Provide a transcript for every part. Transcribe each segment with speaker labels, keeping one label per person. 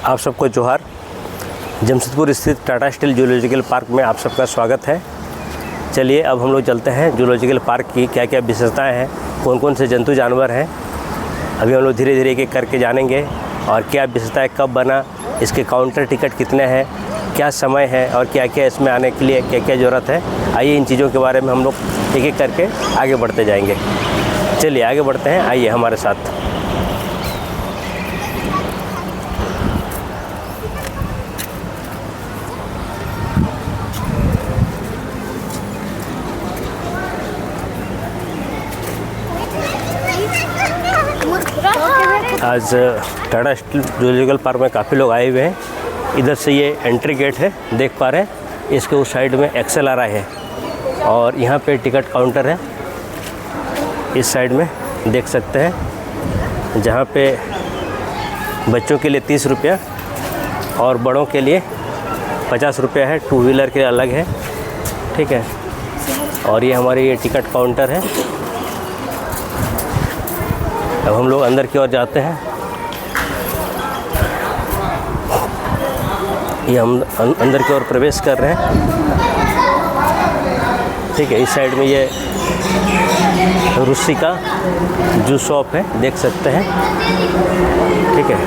Speaker 1: आप सबको जोहार। जमशेदपुर स्थित टाटा स्टील जूलॉजिकल पार्क में आप सबका स्वागत है। चलिए अब हम लोग चलते हैं जूलॉजिकल पार्क की क्या क्या विशेषताएं हैं, कौन कौन से जंतु जानवर हैं, अभी हम लोग धीरे धीरे एक एक करके जानेंगे। और क्या विशेषताएं, कब बना, इसके काउंटर टिकट कितने हैं, क्या समय है और क्या क्या इसमें आने के लिए क्या क्या ज़रूरत है। आइए इन चीज़ों के बारे में हम लोग एक एक करके आगे बढ़ते जाएंगे। चलिए आगे बढ़ते हैं, आइए हमारे साथ। आज टाटा स्टील जूलॉजिकल पार्क में काफ़ी लोग आए हुए हैं। इधर से ये एंट्री गेट है, देख पा रहे हैं। इसके उस साइड में XLRI है और यहाँ पे टिकट काउंटर है। इस साइड में देख सकते हैं, जहाँ पे बच्चों के लिए 30 रुपया और बड़ों के लिए 50 रुपया है। 2 व्हीलर के अलग है, ठीक है। और ये हमारी ये टिकट काउंटर है। अब हम लोग अंदर की ओर जाते हैं। ये हम अंदर की ओर प्रवेश कर रहे हैं, ठीक है। इस साइड में ये रुस्सी का जूस शॉप है, देख सकते हैं, ठीक है।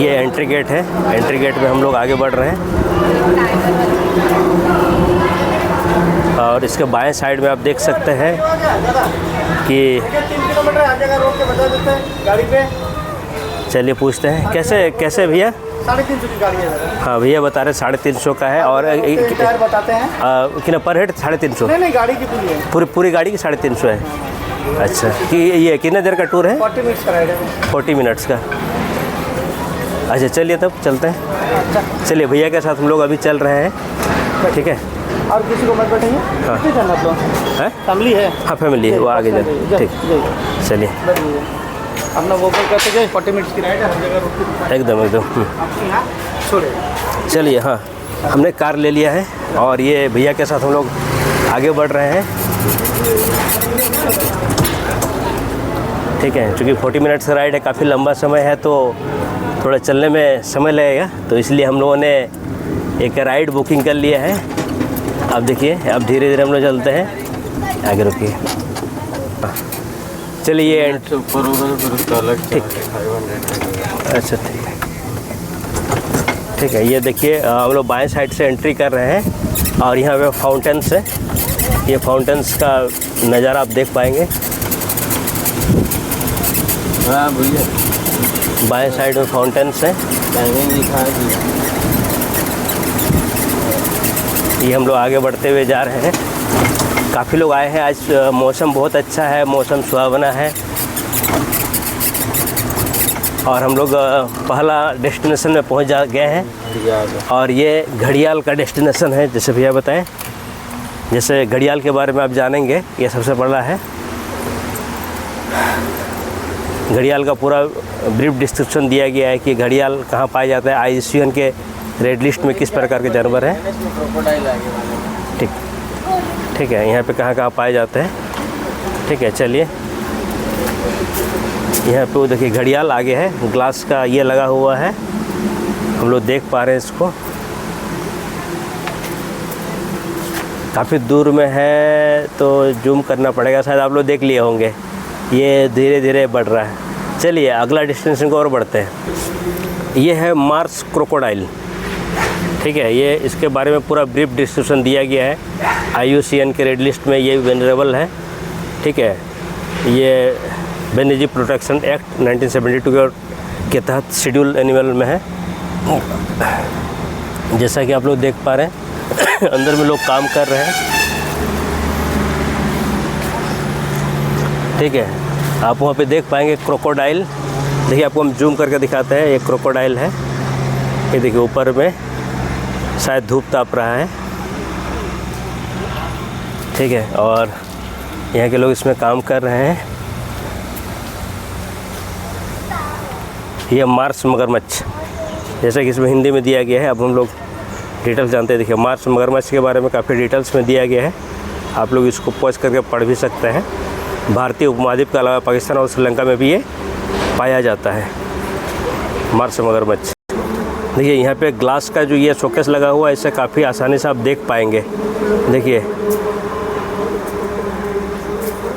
Speaker 1: ये एंट्री गेट है, एंट्री गेट में हम लोग आगे बढ़ रहे हैं। और इसके बाएं साइड में आप देख सकते हैं कि
Speaker 2: 3 किलोमीटर आ जाएगा, रोक के बता देते हैं गाड़ी पे।
Speaker 1: चलिए पूछते हैं कैसे भैया।
Speaker 2: 350 की गाड़ी है।
Speaker 1: हाँ भैया बता रहे 350 का है। और
Speaker 2: टायर बताते हैं
Speaker 1: कितना पर हेड? 350।
Speaker 2: नहीं गाड़ी की पूरी है,
Speaker 1: पूरी गाड़ी की 350 है। अच्छा, कि ये कितने देर का टूर है?
Speaker 2: 40 मिनट्स का राइड है।
Speaker 1: 40 मिनट्स का। अच्छा चलिए तब चलते हैं।
Speaker 2: अच्छा
Speaker 1: चलिए भैया के साथ हम लोग अभी चल रहे हैं, ठीक है।
Speaker 2: और किसी को मत बैठेंगे?
Speaker 1: हाँ।
Speaker 2: कितने जन आप लोग?
Speaker 1: है
Speaker 2: फैमिली है?
Speaker 1: हाँ फैमिली है, वो आगे जाए, ठीक। चलिए
Speaker 2: अपना वो करते जाए। 40 मिनट्स की राइड है, हर जगह रोक के
Speaker 1: एकदम
Speaker 2: आपके यहाँ छोड़े।
Speaker 1: चलिए। हाँ हमने कार ले लिया है और ये भैया के साथ हम लोग आगे बढ़ रहे हैं, ठीक है। क्योंकि 40 मिनट्स का राइड है, काफ़ी लंबा समय है, तो थोड़ा चलने में समय लगेगा, तो इसलिए हम लोगों ने एक राइड बुकिंग कर लिया है। अब देखिए, अब धीरे धीरे हम लोग चलते हैं। आगे रुकिए। चलिए ठीक, अच्छा ठीक है। ये देखिए हम लोग बाएं साइड से एंट्री कर रहे हैं और यहाँ पे फाउंटेन्स है। ये फाउंटेन्स का नज़ारा आप देख पाएंगे।
Speaker 3: हाँ भैया,
Speaker 1: बाएं साइड में फाउंटेन्स है।
Speaker 3: टाइमिंग दिखा दिया।
Speaker 1: ये हम लोग आगे बढ़ते हुए जा रहे हैं। काफ़ी लोग आए हैं आज, मौसम बहुत अच्छा है, मौसम सुहावना है। और हम लोग पहला डेस्टिनेशन में पहुंच गए हैं और ये घड़ियाल का डेस्टिनेशन है। जैसे भैया बताएं, जैसे घड़ियाल के बारे में आप जानेंगे। ये सबसे बड़ा है। घड़ियाल का पूरा ब्रीफ डिस्क्रिप्शन दिया गया है कि घड़ियाल कहाँ पाया जाता है, IUCN के रेड लिस्ट में किस प्रकार के जानवर हैं, ठीक ठीक है। यहाँ पे कहाँ पाए जाते हैं, ठीक है। चलिए यहाँ पे वो देखिए घड़ियाल आगे है, ग्लास का ये लगा हुआ है, हम लोग देख पा रहे हैं इसको। काफ़ी दूर में है तो जूम करना पड़ेगा, शायद आप लोग देख लिए होंगे। ये धीरे धीरे बढ़ रहा है। चलिए अगला डेस्टिनेशन को और बढ़ते हैं। ये है मार्स क्रोकोडाइल, ठीक है। ये इसके बारे में पूरा ब्रीफ डिस्क्रिप्शन दिया गया है। IUCN के रेड लिस्ट में ये वेनरेबल है, ठीक है। ये वन्यजीव प्रोटेक्शन एक्ट 1972 के तहत शेड्यूल एनिमल में है। जैसा कि आप लोग देख पा रहे हैं अंदर में लोग काम कर रहे हैं, ठीक है। आप वहाँ पे देख पाएंगे क्रोकोडाइल। देखिए आपको हम जूम करके दिखाते हैं। ये क्रोकोडाइल है, ये देखिए ऊपर में शायद धूप ताप रहा है, ठीक है। और यहाँ के लोग इसमें काम कर रहे हैं। यह मार्स मगरमच्छ, जैसा कि इसमें हिंदी में दिया गया है। अब हम लोग डिटेल्स जानते हैं। देखिए मार्स मगरमच्छ के बारे में काफ़ी डिटेल्स में दिया गया है, आप लोग इसको पॉज करके पढ़ भी सकते हैं। भारतीय उपमहाद्वीप के अलावा पाकिस्तान और श्रीलंका में भी ये पाया जाता है, मार्स मगरमच्छ। देखिए यहाँ पे ग्लास का जो ये शोकेस लगा हुआ है, इससे काफ़ी आसानी से आप देख पाएंगे। देखिए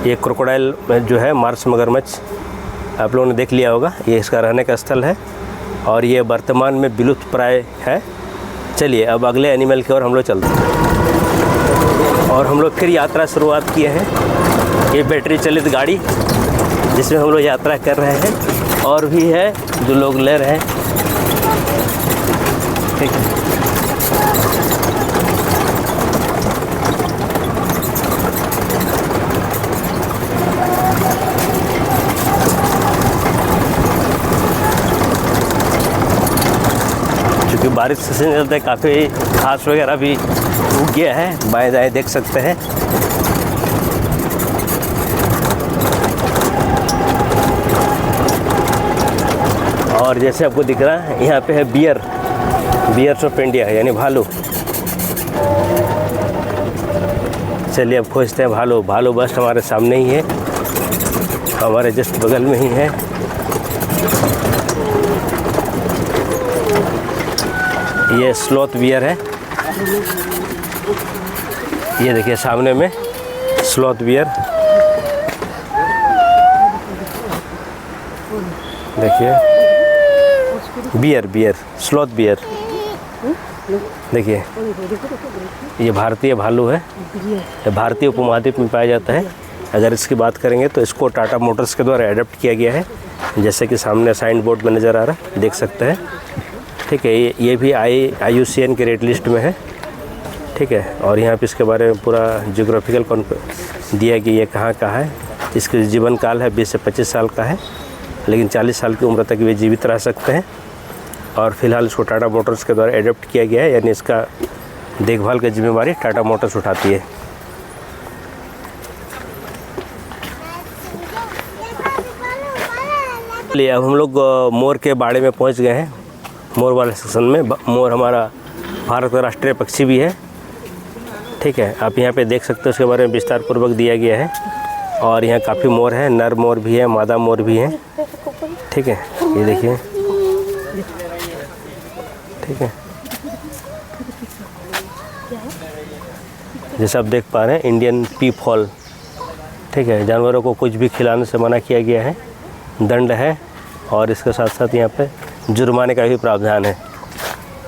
Speaker 1: ये क्रोकोडाइल जो है, मार्स मगरमच्छ, आप लोगों ने देख लिया होगा, ये इसका रहने का स्थल है और ये वर्तमान में विलुप्त प्राय है। चलिए अब अगले एनिमल की ओर हम लोग चलते हैं और हम लोग फिर यात्रा शुरुआत किए हैं। ये बैटरी चलित गाड़ी जिसमें हम लोग यात्रा कर रहे हैं, और भी है जो लोग ले रहे हैं। ठीक है, क्योंकि बारिश से चलते काफ़ी घास वगैरह भी उग गया है, बाएं दाएं देख सकते हैं। और जैसे आपको दिख रहा है यहाँ पे है बियर्स ऑफ इंडिया यानी भालू। चलिए अब खोजते हैं भालू बस हमारे सामने ही है, हमारे जस्ट बगल में ही है। ये स्लॉथ बियर है, ये देखिए सामने में स्लॉथ बियर, देखिए बियर स्लॉथ बियर। देखिए ये भारतीय भालू है, ये भारतीय उपमहाद्वीप में पाया जाता है। अगर इसकी बात करेंगे तो इसको टाटा मोटर्स के द्वारा एडप्ट किया गया है, जैसे कि सामने साइन बोर्ड में नज़र आ रहा है, देख सकते हैं। ठीक है, ये भी IUCN के रेड लिस्ट में है। ठीक है, और यहाँ पे इसके बारे में पूरा जियोग्राफिकल दिया कि ये कहाँ का है। इसका जीवन काल है 20 से 25 साल का है, लेकिन 40 साल की उम्र तक वे जीवित रह सकते हैं। और फिलहाल इसको टाटा मोटर्स के द्वारा एडप्ट किया गया है, यानी इसका देखभाल की जिम्मेवारी टाटा मोटर्स उठाती है। चलिए अब हम लोग मोर के बाड़े में पहुंच गए हैं, मोर वाले सेक्शन में। मोर हमारा भारत का राष्ट्रीय पक्षी भी है। ठीक है, आप यहाँ पे देख सकते हो, उसके बारे में विस्तार पूर्वक दिया गया है। और यहाँ काफ़ी मोर हैं, नर मोर भी है, मादा मोर भी हैं। ठीक है, ये देखिए। ठीक है, जैसे आप देख पा रहे हैं इंडियन पीफॉल। ठीक है, जानवरों को कुछ भी खिलाने से मना किया गया है, दंड है, और इसके साथ साथ यहाँ पे जुर्माने का भी प्रावधान है।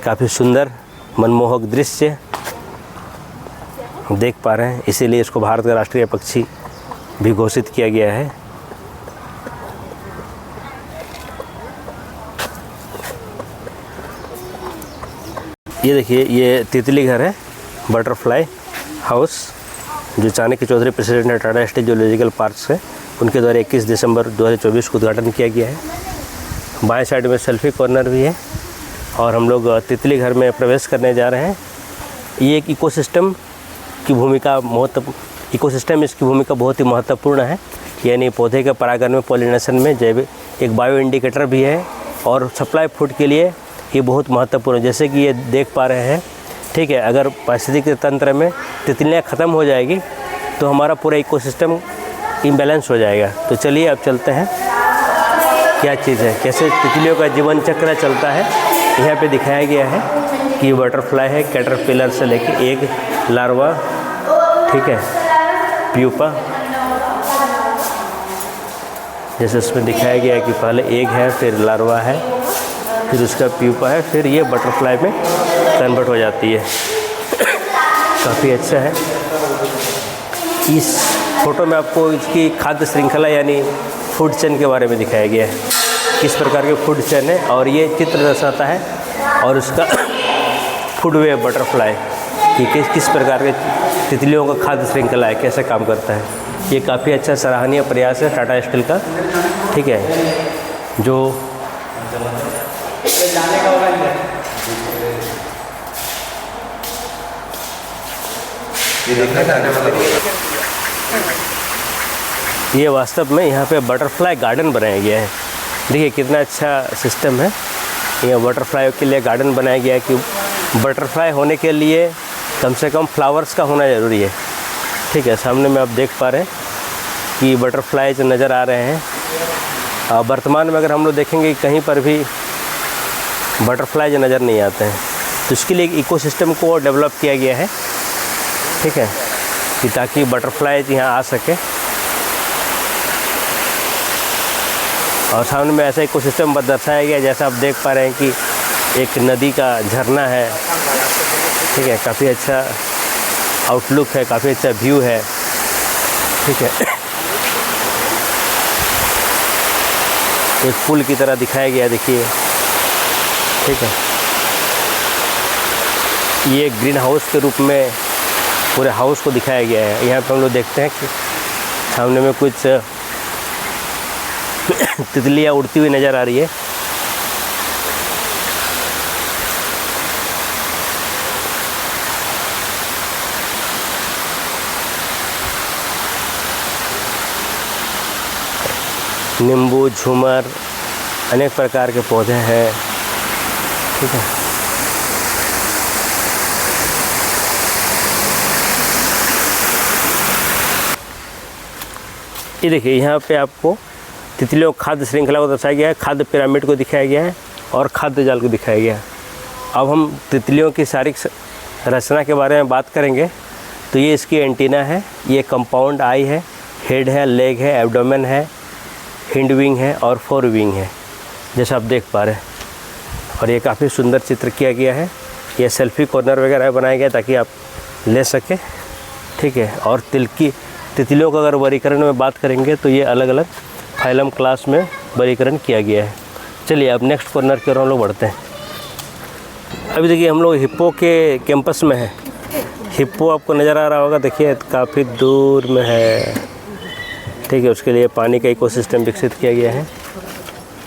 Speaker 1: काफ़ी सुंदर मनमोहक दृश्य देख पा रहे हैं, इसीलिए इसको भारत का राष्ट्रीय पक्षी भी घोषित किया गया है। ये देखिए, ये तितली घर है, बटरफ्लाई हाउस, जो चाणक्य चौधरी प्रेसिडेंट है टाटा स्टील जूलॉजिकल पार्क से, उनके द्वारा 21 दिसंबर 2024 को उद्घाटन किया गया है। बाएं साइड में सेल्फी कॉर्नर भी है, और हम लोग तितली घर में प्रवेश करने जा रहे हैं। ये एक इकोसिस्टम की भूमिका इकोसिस्टम इसकी भूमिका बहुत ही महत्वपूर्ण है, यानी पौधे के परागण में, पॉलिनेशन में जैविक एक बायो इंडिकेटर भी है, और सप्लाई फूड के लिए ये बहुत महत्वपूर्ण है। जैसे कि ये देख पा रहे हैं। ठीक है, अगर पारिस्थितिक तंत्र में तितलियाँ ख़त्म हो जाएगी तो हमारा पूरा इकोसिस्टम इम्बैलेंस हो जाएगा। तो चलिए अब चलते हैं, क्या चीज़ है, कैसे तितलियों का जीवन चक्र चलता है। यहाँ पे दिखाया गया है कि ये बटरफ्लाई है, कैटरपिलर से लेके एक लार्वा, ठीक है, प्यूपा, जैसे इसमें दिखाया गया है कि पहले एग है, फिर लार्वा है, फिर उसका प्यूपा है, फिर ये बटरफ्लाई में कन्वर्ट हो जाती है। काफ़ी अच्छा है। इस फोटो में आपको इसकी खाद्य श्रृंखला यानी फूड चेन के बारे में दिखाया गया है, किस प्रकार के फूड चेन है, और ये चित्र दर्शाता है और उसका फूड वे बटरफ्लाई कि किस प्रकार के तितलियों का खाद्य श्रृंखला है, कैसे काम करता है। ये काफ़ी अच्छा सराहनीय प्रयास है टाटा स्टील का। ठीक है, जो ये वास्तव में यहाँ पे बटरफ्लाई गार्डन बनाया गया है। देखिए कितना अच्छा सिस्टम है। ये बटरफ्लाई के लिए गार्डन बनाया गया है कि बटरफ्लाई होने के लिए कम से कम फ्लावर्स का होना ज़रूरी है। ठीक है, सामने में आप देख पा रहे हैं कि बटरफ्लाई जो नज़र आ रहे हैं। वर्तमान में अगर हम लोग देखेंगे कहीं पर भी बटरफ्लाई नज़र नहीं आते हैं। तो इसके लिए एक इकोसिस्टम को डेवलप किया गया है, ठीक है, कि ताकि बटरफ्लाई यहाँ आ सके। और सामने में ऐसा इकोसिस्टम दर्शाया गया जैसा आप देख पा रहे हैं कि एक नदी का झरना है, ठीक है, काफ़ी अच्छा आउटलुक है, काफ़ी अच्छा व्यू है, ठीक है। एक पुल की तरह दिखाया गया, देखिए, ठीक है। ये ग्रीन हाउस के रूप में पूरे हाउस को दिखाया गया है। यहाँ पे हम लोग देखते हैं कि सामने में कुछ तितलियाँ उड़ती हुई नज़र आ रही है। नींबू, झूमर, अनेक प्रकार के पौधे हैं, ठीक है। ये देखिए, यहाँ पे आपको तितलियों खाद्य श्रृंखला को दर्शाया गया है, खाद्य पिरामिड को दिखाया गया है और खाद्य जाल को दिखाया गया है। अब हम तितलियों की शारीरिक रचना के बारे में बात करेंगे। तो ये इसकी एंटीना है, ये कंपाउंड आई है, हेड है, लेग है, एब्डोमेन है, हिंड विंग है और फोर विंग है, जैसा आप देख पा रहे हैं। और ये काफ़ी सुंदर चित्र किया गया है। ये सेल्फी कॉर्नर वगैरह बनाया गया ताकि आप ले सकें, ठीक है। और तितलियों का अगर वर्गीकरण में बात करेंगे तो ये अलग अलग फाइलम क्लास में वर्गीकरण किया गया है। चलिए अब नेक्स्ट कॉर्नर की ओर हम लोग बढ़ते हैं। अभी देखिए, हम लोग हिप्पो के कैंपस में हैं। हिप्पो आपको नज़र आ रहा होगा, देखिए काफ़ी दूर में है, ठीक है। उसके लिए पानी का इकोसिस्टम विकसित किया गया है,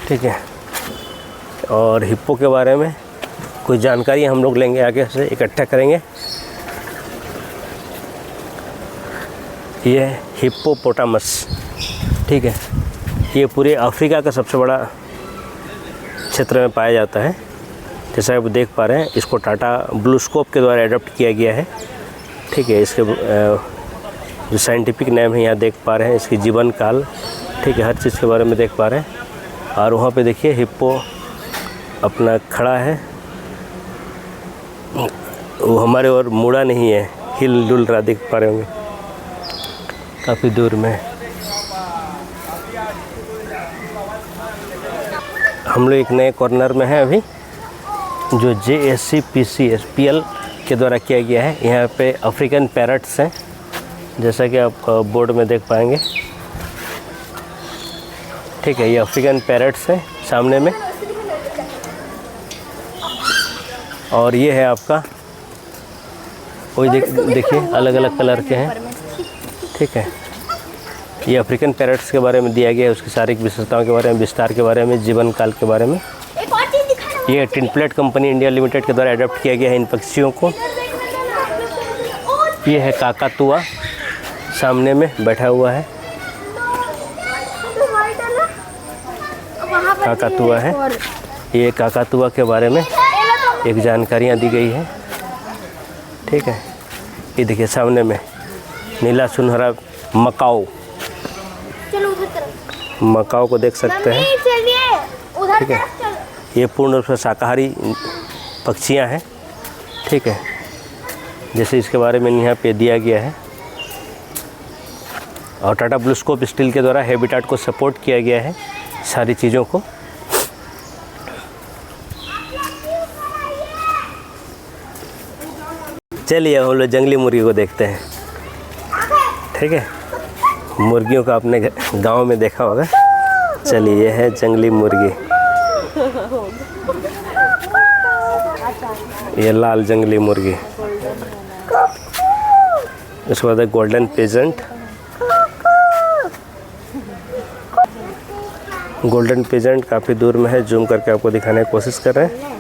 Speaker 1: ठीक है। और हिप्पो के बारे में कुछ जानकारी हम लोग लेंगे, आगे से इकट्ठा करेंगे। ये हिप्पोपोटामस, ठीक है, ये पूरे अफ्रीका का सबसे बड़ा क्षेत्र में पाया जाता है। जैसा आप देख पा रहे हैं, इसको टाटा ब्लूस्कोप के द्वारा एडॉप्ट किया गया है, ठीक है। इसके जो साइंटिफिक नेम है यहाँ देख पा रहे हैं, इसकी जीवन काल, ठीक है, हर चीज़ के बारे में देख पा रहे हैं। और वहाँ पे देखिए हिप्पो अपना खड़ा है, वो हमारे और मुड़ा नहीं है, हिल डुल रहा, देख पा रहे होंगे काफ़ी दूर में। हम लोग एक नए कॉर्नर में हैं अभी, जो JSCPCSPL के द्वारा किया गया है। यहाँ पे अफ्रीकन पैरट्स हैं, जैसा कि आप बोर्ड में देख पाएंगे, ठीक है। ये अफ्रीकन पैरट्स हैं सामने में। और ये है आपका, वही देखिए अलग अलग कलर के हैं, ठीक है। ये अफ्रीकन पैरट्स के बारे में दिया गया है, उसकी शारीरिक विशेषताओं के बारे में, विस्तार के बारे में, जीवन काल के बारे में। ये टिनप्लेट कंपनी इंडिया लिमिटेड के द्वारा अडॉप्ट किया गया है इन पक्षियों को। ये है काकातुआ, सामने में बैठा हुआ है, काकातुआ है। ये काकातुआ के बारे में एक जानकारियाँ दी गई है, ठीक है। ये देखिए सामने में नीला सुनहरा मकाओ, मकाओ को देख सकते हैं, ठीक है। ये पूर्ण रूप से शाकाहारी पक्षियाँ हैं, ठीक है, जैसे इसके बारे में यहाँ पे दिया गया है। और टाटा ब्लूस्कोप स्टील के द्वारा हैबिटेट को सपोर्ट किया गया है सारी चीज़ों को। चलिए हम लोग जंगली मुर्गी को देखते हैं, ठीक है। मुर्गियों का आपने गांव में देखा होगा। चलिए, ये है जंगली मुर्गी, ये लाल जंगली मुर्गी। इसके बाद गोल्डन पेजेंट, गोल्डन पेजेंट काफ़ी दूर में है, जूम करके आपको दिखाने की कोशिश कर रहे हैं।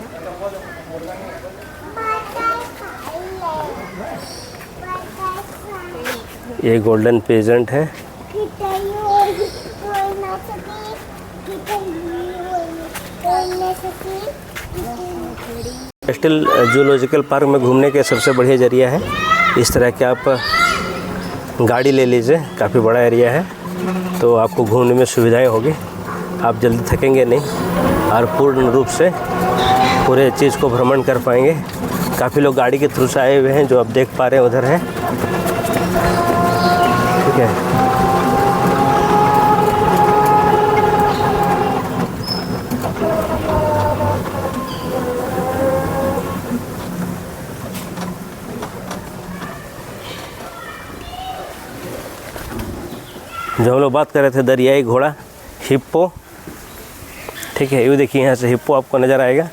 Speaker 1: ये गोल्डन पेजेंट है। कैस्टल जूलॉजिकल पार्क में घूमने के सबसे बढ़िया जरिया है, इस तरह के आप गाड़ी ले लीजिए, काफ़ी बड़ा एरिया है, तो आपको घूमने में सुविधाएं होगी, आप जल्दी थकेंगे नहीं और पूर्ण रूप से पूरे चीज़ को भ्रमण कर पाएंगे। काफ़ी लोग गाड़ी के थ्रू से आए हुए हैं, जो आप देख पा रहे हैं उधर है। ठीक है, जो हम लोग बात कर रहे थे दरियाई घोड़ा हिप्पो। ठीक है, ये देखिए यहाँ से हिप्पो आपको नज़र आएगा।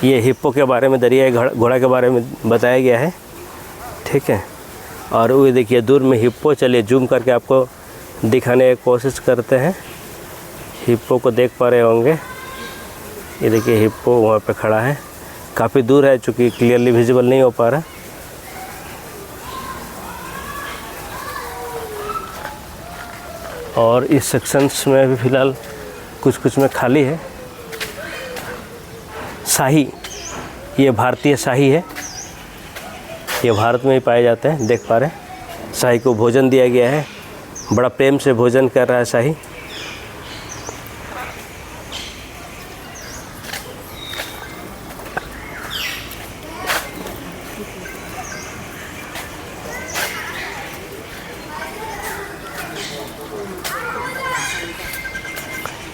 Speaker 1: ये हिप्पो के बारे में, दरियाई घोड़ा के बारे में बताया गया है। ठीक है, और वो देखिए दूर में हिप्पो। चलिए जूम करके आपको दिखाने की कोशिश करते हैं। हिप्पो को देख पा रहे होंगे, ये देखिए हिप्पो वहाँ पे खड़ा है। काफ़ी दूर है, चूँकि क्लियरली विजिबल नहीं हो पा रहा। और इस सेक्शंस में भी फ़िलहाल कुछ में खाली है। शाही, ये भारतीय शाही है, ये भारत में ही पाए जाते हैं। देख पा रहे हैं, शाही को भोजन दिया गया है। बड़ा प्रेम से भोजन कर रहा है शाही।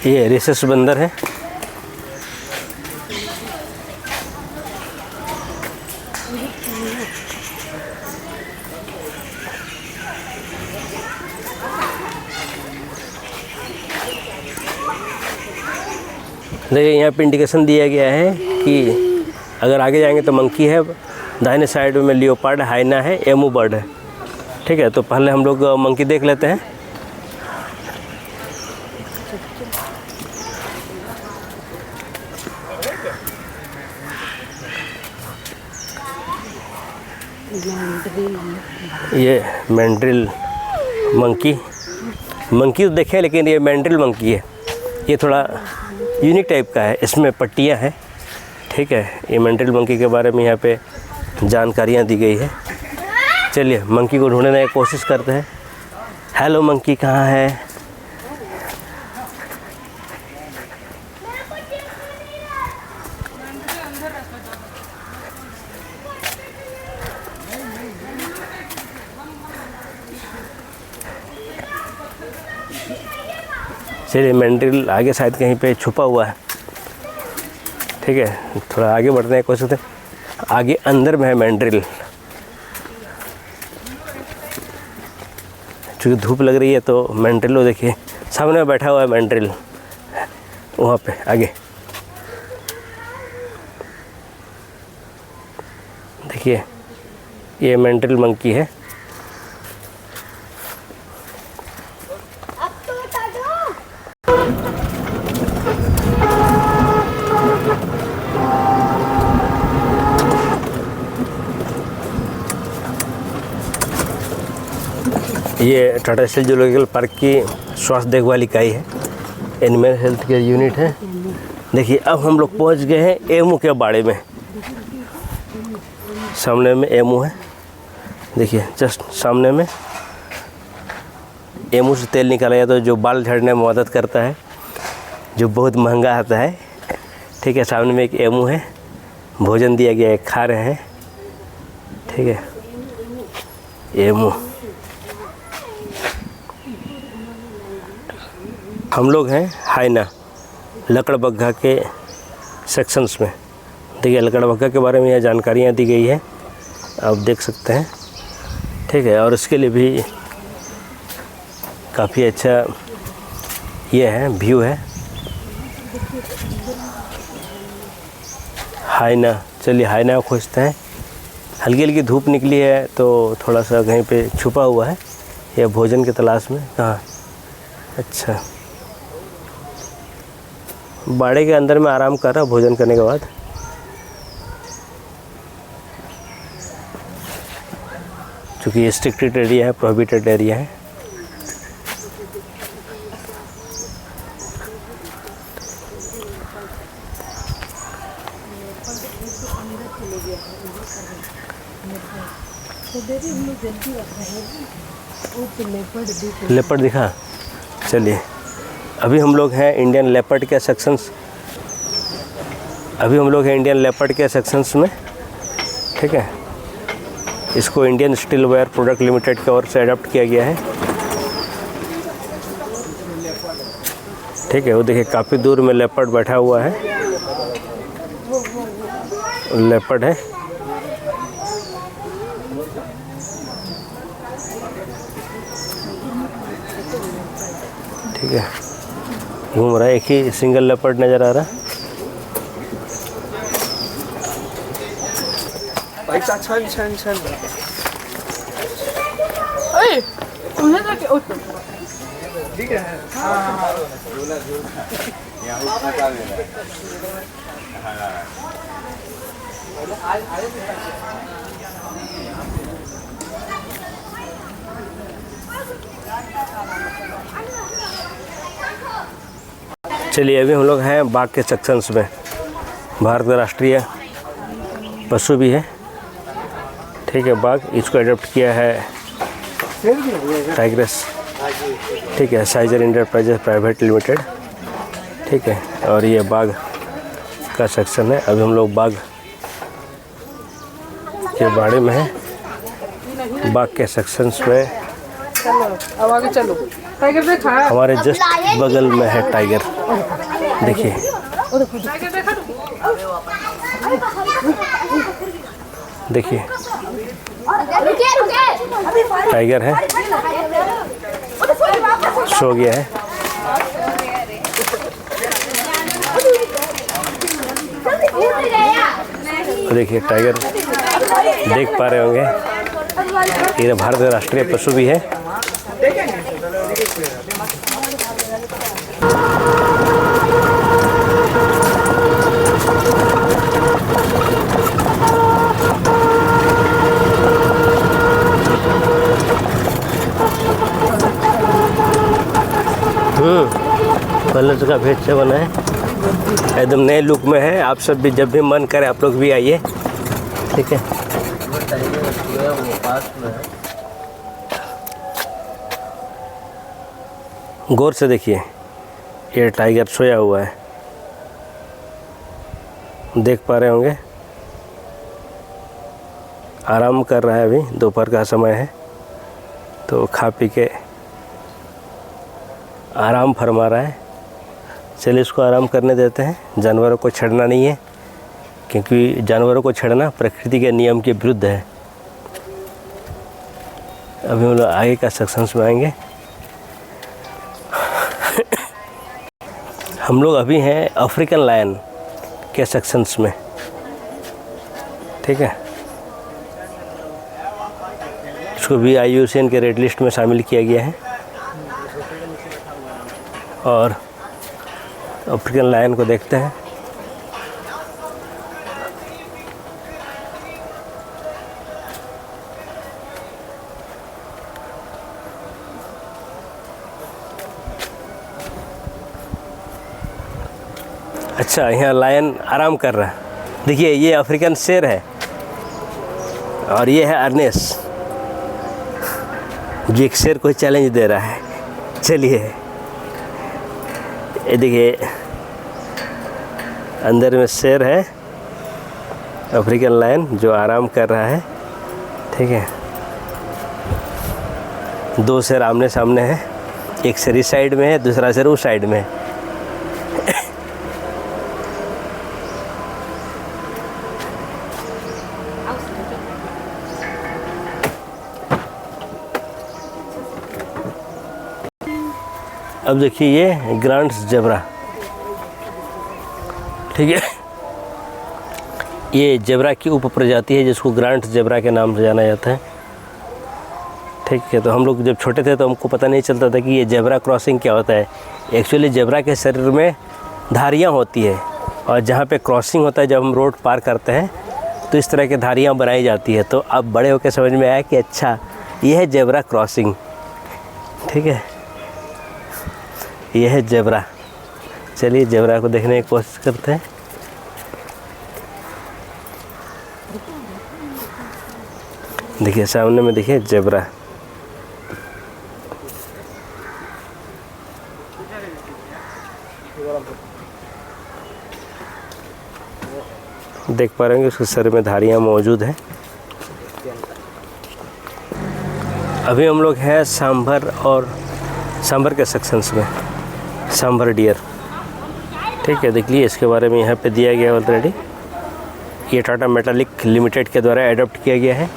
Speaker 1: ये रेसस बंदर है। देखिए यहाँ पे इंडिकेशन दिया गया है कि अगर आगे जाएंगे तो मंकी है, दाहिने साइड में लियोपार्ड, हाइना है, एमू बर्ड है। ठीक है, तो पहले हम लोग मंकी देख लेते हैं। ये मैंड्रिल मंकी तो देखे, लेकिन ये मैंड्रिल मंकी है। ये थोड़ा यूनिक टाइप का है, इसमें पट्टियाँ हैं। ठीक है, ये मैंड्रिल मंकी के बारे में यहाँ पे जानकारियाँ दी गई है। चलिए मंकी को ढूंढने की कोशिश करते हैं। हेलो मंकी, कहाँ है? चलिए मैंड्रिल आगे शायद कहीं पे छुपा हुआ है। ठीक है, थोड़ा आगे बढ़ने की कोशिश करते हैं। आगे अंदर में है मैंड्रिल। चूँकि धूप लग रही है तो मैंड्रिल, देखिए सामने बैठा हुआ है मैंड्रिल वहाँ पे आगे। देखिए ये मैंड्रिल मंकी है। ये टाटा स्टील जूलॉजिकल पार्क की स्वास्थ्य देखभाल इकाई है, एनिमल हेल्थ केयर यूनिट है। देखिए अब हम लोग पहुंच गए हैं एमू के बाड़े में। सामने में एमू है, देखिए जस्ट सामने में। एमू से तेल निकाला जाता है जो बाल झड़ने में मदद करता है, जो बहुत महंगा आता है। ठीक है, सामने में एक एमू है, भोजन दिया गया है, खा रहे हैं। ठीक है, एमू। हम लोग हैं हाइना, लकड़बग्घा के सेक्शंस में। देखिए लकड़बग्घा के बारे में यह जानकारियाँ दी गई है, आप देख सकते हैं। ठीक है, और इसके लिए भी काफ़ी अच्छा ये है, व्यू है। हाइना, चलिए हाइना को खोजते हैं। हल्की हल्की धूप निकली है तो थोड़ा सा कहीं पे छुपा हुआ है, या भोजन की तलाश में। कहाँ? अच्छा, बाड़े के अंदर में आराम कर रहा भोजन करने के बाद। चूँकि ये स्ट्रिक्टेड एरिया है, प्रोहिबिटेड एरिया है। लेपर्ड दिखा। चलिए अभी हम लोग हैं इंडियन लेपर्ड के सेक्शंस अभी हम लोग हैं इंडियन लेपर्ड के सेक्शंस में, ठीक है। इसको Indian steel wire product limited की ओर से अडॉप्ट किया गया है, ठीक है। वो देखिए काफ़ी दूर में लेपर्ड बैठा हुआ है, लेपर्ड है। ठीक है, घूम रहा है, एक ही सिंगल लेपर्ड नज़र आ रहा है। चलिए अभी हम लोग हैं बाघ के सेक्शंस में। भारत का राष्ट्रीय पशु भी है, ठीक है, बाघ। इसको अडॉप्ट किया है टाइग्रेस, ठीक है, साइजर इंटरप्राइजेस प्राइवेट लिमिटेड, ठीक है। और ये बाघ का सेक्शन है। अभी हम लोग बाघ के बाड़े में हैं, बाघ के सेक्शंस में।
Speaker 2: अब आगे चलो। टाइगर देखा है?
Speaker 1: हमारे जस्ट बगल में है टाइगर, देखिए। देखिए टाइगर है, सो गया है। देखिए टाइगर देख पा रहे होंगे, ये भारत का राष्ट्रीय पशु भी है। कलर का भेद से बना है, एकदम नए लुक में है। आप सब भी जब भी मन करे आप लोग भी आइए, ठीक है। गौर से देखिए, ये टाइगर सोया हुआ है, देख पा रहे होंगे। आराम कर रहा है, अभी दोपहर का समय है तो खा पी के आराम फरमा रहा है। चलिए इसको आराम करने देते हैं। जानवरों को छेड़ना नहीं है, क्योंकि जानवरों को छेड़ना प्रकृति के नियम के विरुद्ध है। अभी हम लोग आगे का सेक्शंस में आएंगे। हम लोग अभी हैं अफ्रीकन लायन के सेक्शंस में, ठीक है। इसको भी IUCN के रेड लिस्ट में शामिल किया गया है। और अफ्रीकन लायन को देखते हैं। अच्छा, यहाँ लायन आराम कर रहा है। देखिए ये अफ्रीकन शेर है और ये है अर्नेस, जो एक शेर को चैलेंज दे रहा है। चलिए ये देखिए, अंदर में शेर है, अफ्रीकन लायन जो आराम कर रहा है, ठीक है। दो शेर आमने सामने है, एक शेर इस साइड में है, दूसरा शेर उस साइड में है। अब देखिए ये ग्रांड्स जेब्रा, ठीक है। ये जेब्रा की उप प्रजाति है जिसको ग्रांड्स जेब्रा के नाम से जाना जाता है, ठीक है। तो हम लोग जब छोटे थे तो हमको पता नहीं चलता था कि ये जेब्रा क्रॉसिंग क्या होता है। एक्चुअली जेब्रा के शरीर में धारियाँ होती है, और जहाँ पे क्रॉसिंग होता है, जब हम रोड पार करते हैं तो इस तरह की धारियाँ बनाई जाती है। तो अब बड़े होकर समझ में आया कि अच्छा ये है जेब्रा क्रॉसिंग, ठीक है। ये है जेब्रा। चलिए जेब्रा को देखने की कोशिश करते हैं। देखिए सामने में देखिए जेब्रा। देख पा रहे हैं उसके सर में धारियाँ मौजूद हैं। अभी हम लोग हैं सांभर के सेक्शंस में, सांभर डियर। ठीक है, देख लीजिए इसके बारे में यहाँ पे दिया गया ऑलरेडी। ये टाटा मेटालिक लिमिटेड के द्वारा एडॉप्ट किया गया है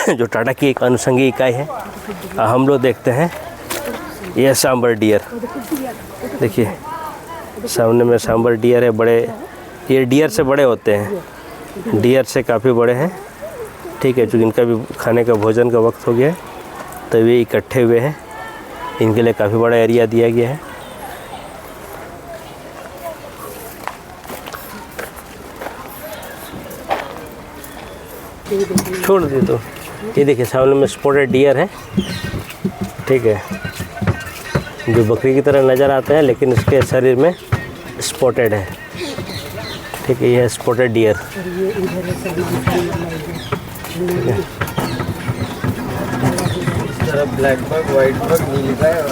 Speaker 1: जो टाटा की एक अनुषंगी इकाई है। हम लोग देखते हैं ये सांभर डियर। देखिए सामने में सांभर डियर है। बड़े, ये डियर से बड़े होते हैं, डियर से काफ़ी बड़े हैं। ठीक है, चूँकि इनका भी खाने का भोजन का वक्त हो गया है तो ये इकट्ठे हुए हैं। इनके लिए काफ़ी बड़ा एरिया दिया गया है। छोड़ दिए तो ये देखिए सामने में स्पॉटेड डियर है। ठीक है, जो बकरी की तरह नज़र आता है लेकिन इसके शरीर में स्पॉटेड है। ठीक है, ये है spotted deer.
Speaker 3: Black bug, white bug, नीली का है।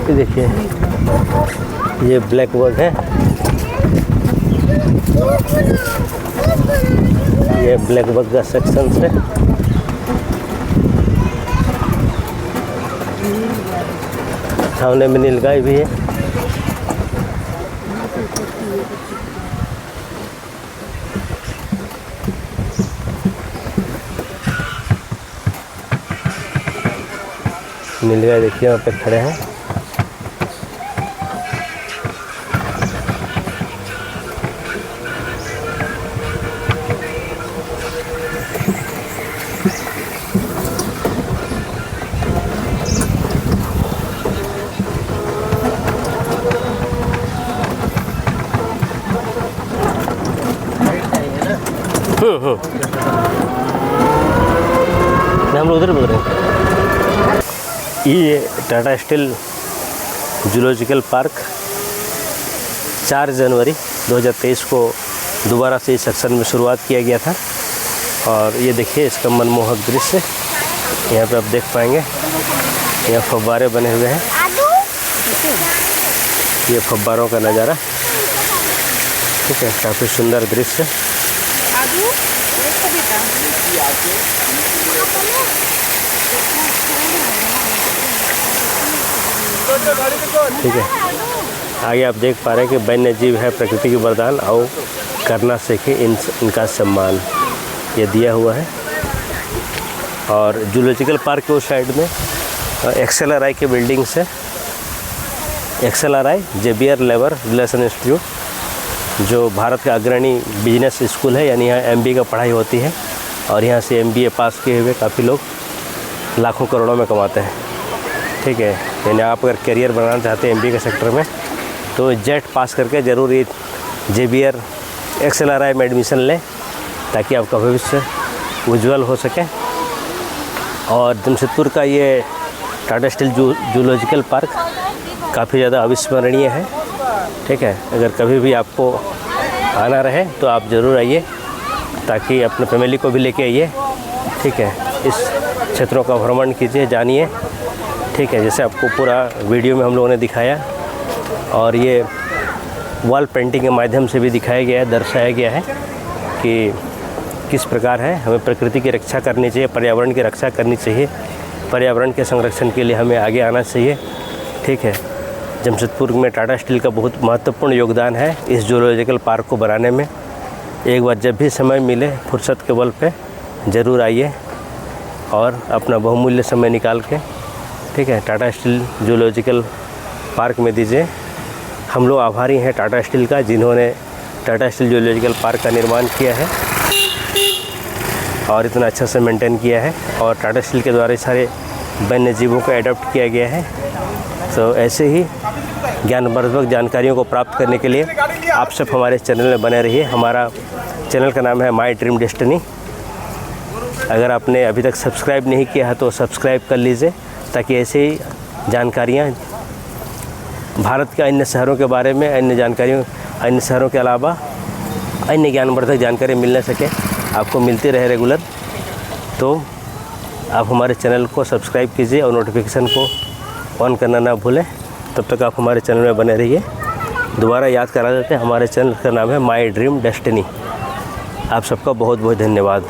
Speaker 1: ये देखिए ये ब्लैक बग है, ये ब्लैक बग का सेक्शन है। सामने में नीलगाय भी है। नीलगाय देखिए वहाँ पे खड़े हैं। हम लोग उधर बोल रहे हैं। ये टाटा स्टील जूलॉजिकल पार्क 4 जनवरी 2023 को दोबारा से इस सेक्शन में शुरुआत किया गया था। और ये देखिए इसका मनमोहक दृश्य यहाँ पे आप देख पाएंगे। यहाँ फव्वारे बने हुए हैं, ये फव्वारों का नज़ारा। ठीक है, काफ़ी सुंदर दृश्य। ठीक है, आगे आप देख पा रहे हैं कि वन्य जीव है प्रकृति की वरदान, आओ करना सीखे इनका सम्मान, ये दिया हुआ है। और जूलॉजिकल पार्क के उस साइड में XLRI की बिल्डिंग से, XLRI Xavier labour relation institute, जो भारत का अग्रणी बिजनेस स्कूल है, यानी यहाँ MBA का पढ़ाई होती है। और यहाँ से MBA पास किए हुए काफ़ी लोग लाखों करोड़ों में कमाते हैं। ठीक है, यानी आप अगर करियर बनाना चाहते हैं MBA के सेक्टर में तो जेट पास करके ज़रूर ये जेवियर XLRI में एडमिशन लें ताकि आपका भविष्य उज्जवल हो सके। और जमशेदपुर का ये टाटा स्टील जूलॉजिकल पार्क काफ़ी ज़्यादा अविस्मरणीय है। ठीक है, अगर कभी भी आपको आना रहे तो आप ज़रूर आइए, ताकि अपने फैमिली को भी लेके आइए। ठीक है, इस क्षेत्रों का भ्रमण कीजिए, जानिए। ठीक है, जैसे आपको पूरा वीडियो में हम लोगों ने दिखाया और ये वॉल पेंटिंग के माध्यम से भी दिखाया गया है, दर्शाया गया है कि किस प्रकार है हमें प्रकृति की रक्षा करनी चाहिए, पर्यावरण की रक्षा करनी चाहिए, पर्यावरण के संरक्षण के लिए हमें आगे आना चाहिए। ठीक है, जमशेदपुर में टाटा स्टील का बहुत महत्वपूर्ण योगदान है इस जूलॉजिकल पार्क को बनाने में। एक बार जब भी समय मिले फुर्सत के बल पे ज़रूर आइए और अपना बहुमूल्य समय निकाल के, ठीक है, टाटा स्टील जूलॉजिकल पार्क में दीजिए। हम लोग आभारी हैं टाटा स्टील का, जिन्होंने टाटा स्टील जूलॉजिकल पार्क का निर्माण किया है और इतना अच्छा से मेंटेन किया है। और टाटा स्टील के द्वारा सारे वन्य जीवों को एडॉप्ट किया गया है। तो ऐसे ही ज्ञानवर्धक जानकारियों को प्राप्त करने के लिए आप सब हमारे चैनल में बने रहिए। हमारा चैनल का नाम है माई ड्रीम डेस्टिनी। अगर आपने अभी तक सब्सक्राइब नहीं किया है तो सब्सक्राइब कर लीजिए, ताकि ऐसे ही जानकारियाँ भारत के अन्य शहरों के बारे में, अन्य जानकारियों, अन्य शहरों के अलावा अन्य ज्ञानवर्धक जानकारी मिलने सके, आपको मिलती रहे रेगुलर। तो आप हमारे चैनल को सब्सक्राइब कीजिए और नोटिफिकेशन को ऑन करना ना भूलें। तब तक आप हमारे चैनल में बने रहिए। दोबारा याद करा देते हैं, हमारे चैनल का नाम है माई ड्रीम डेस्टिनी। आप सबका बहुत बहुत धन्यवाद।